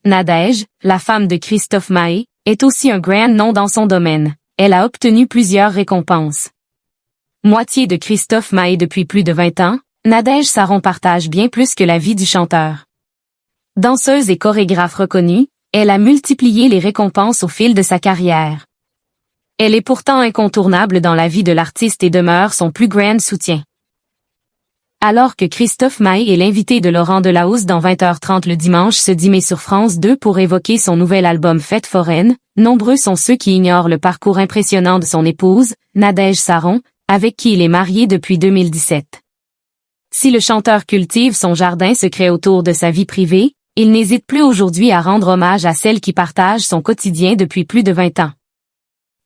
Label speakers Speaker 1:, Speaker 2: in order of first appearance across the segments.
Speaker 1: Nadège, la femme de Christophe Maé, est aussi un grand nom dans son domaine. Elle a obtenu plusieurs récompenses. Moitié de Christophe Maé depuis plus de 20 ans, Nadège Saron partage bien plus que la vie du chanteur. Danseuse et chorégraphe reconnue, elle a multiplié les récompenses au fil de sa carrière. Elle est pourtant incontournable dans la vie de l'artiste et demeure son plus grand soutien. Alors que Christophe Maé est l'invité de Laurent Delahousse dans 20h30 le dimanche ce 10 mai sur France 2 pour évoquer son nouvel album Fête foraine, nombreux sont ceux qui ignorent le parcours impressionnant de son épouse, Nadège Saron, avec qui il est marié depuis 2017. Si le chanteur cultive son jardin secret autour de sa vie privée, il n'hésite plus aujourd'hui à rendre hommage à celle qui partage son quotidien depuis plus de 20 ans.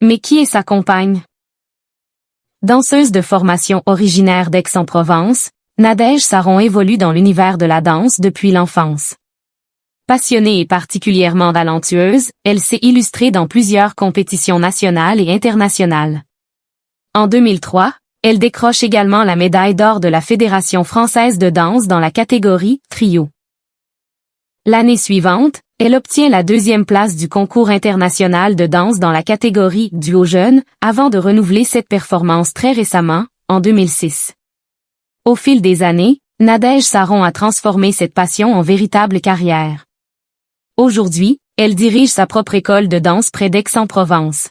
Speaker 1: Mais qui est sa compagne? Danseuse de formation originaire d'Aix-en-Provence, Nadège Saron évolue dans l'univers de la danse depuis l'enfance. Passionnée et particulièrement talentueuse, elle s'est illustrée dans plusieurs compétitions nationales et internationales. En 2003, elle décroche également la médaille d'or de la Fédération française de danse dans la catégorie trio. L'année suivante, elle obtient la 2e place du concours international de danse dans la catégorie duo jeune, avant de renouveler cette performance très récemment, en 2006. Au fil des années, Nadège Saron a transformé cette passion en véritable carrière. Aujourd'hui, elle dirige sa propre école de danse près d'Aix-en-Provence.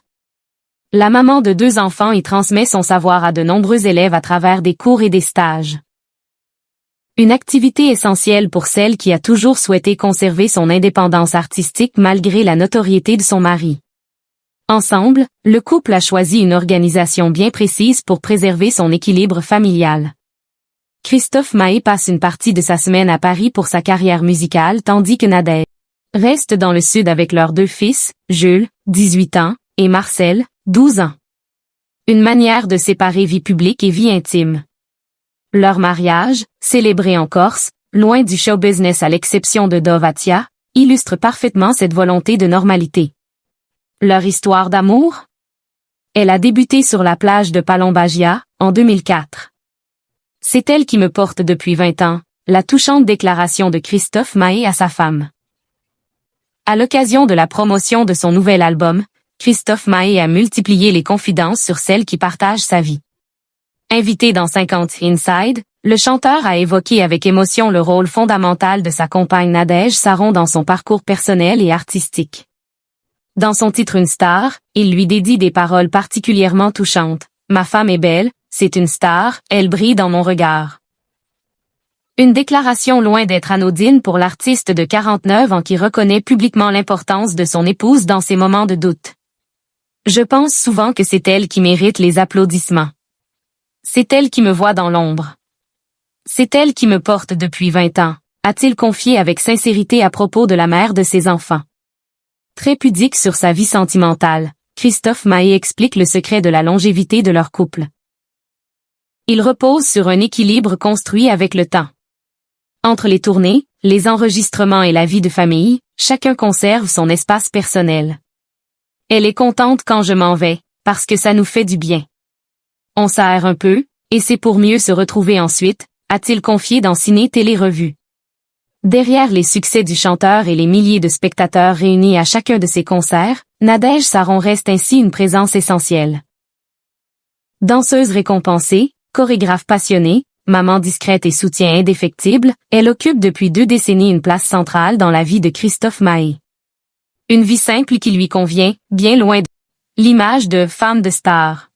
Speaker 1: La maman de 2 enfants y transmet son savoir à de nombreux élèves à travers des cours et des stages. Une activité essentielle pour celle qui a toujours souhaité conserver son indépendance artistique malgré la notoriété de son mari. Ensemble, le couple a choisi une organisation bien précise pour préserver son équilibre familial. Christophe Maé passe une partie de sa semaine à Paris pour sa carrière musicale tandis que Nadège reste dans le sud avec leurs 2 fils, Jules, 18 ans, et Marcel, 12 ans. Une manière de séparer vie publique et vie intime. Leur mariage, célébré en Corse, loin du show business à l'exception de Dovatia, illustre parfaitement cette volonté de normalité. Leur histoire d'amour? Elle a débuté sur la plage de Palombagia, en 2004. C'est elle qui me porte depuis 20 ans, la touchante déclaration de Christophe Maé à sa femme. À l'occasion de la promotion de son nouvel album, Christophe Maé a multiplié les confidences sur celle qui partage sa vie. Invité dans 50 Inside, le chanteur a évoqué avec émotion le rôle fondamental de sa compagne Nadège Saron dans son parcours personnel et artistique. Dans son titre Une star, il lui dédie des paroles particulièrement touchantes. « Ma femme est belle, c'est une star, elle brille dans mon regard. » Une déclaration loin d'être anodine pour l'artiste de 49 ans qui reconnaît publiquement l'importance de son épouse dans ses moments de doute. Je pense souvent que c'est elle qui mérite les applaudissements. C'est elle qui me voit dans l'ombre. C'est elle qui me porte depuis 20 ans, a-t-il confié avec sincérité à propos de la mère de ses enfants. Très pudique sur sa vie sentimentale, Christophe Maé explique le secret de la longévité de leur couple. Il repose sur un équilibre construit avec le temps. Entre les tournées, les enregistrements et la vie de famille, chacun conserve son espace personnel. Elle est contente quand je m'en vais, parce que ça nous fait du bien. On s'aère un peu, et c'est pour mieux se retrouver ensuite, a-t-il confié dans Ciné Télé Revue. Derrière les succès du chanteur et les milliers de spectateurs réunis à chacun de ses concerts, Nadège Saron reste ainsi une présence essentielle. Danseuse récompensée, chorégraphe passionnée, maman discrète et soutien indéfectible, elle occupe depuis 2 décennies une place centrale dans la vie de Christophe Maé. Une vie simple qui lui convient, bien loin de l'image de femme de star.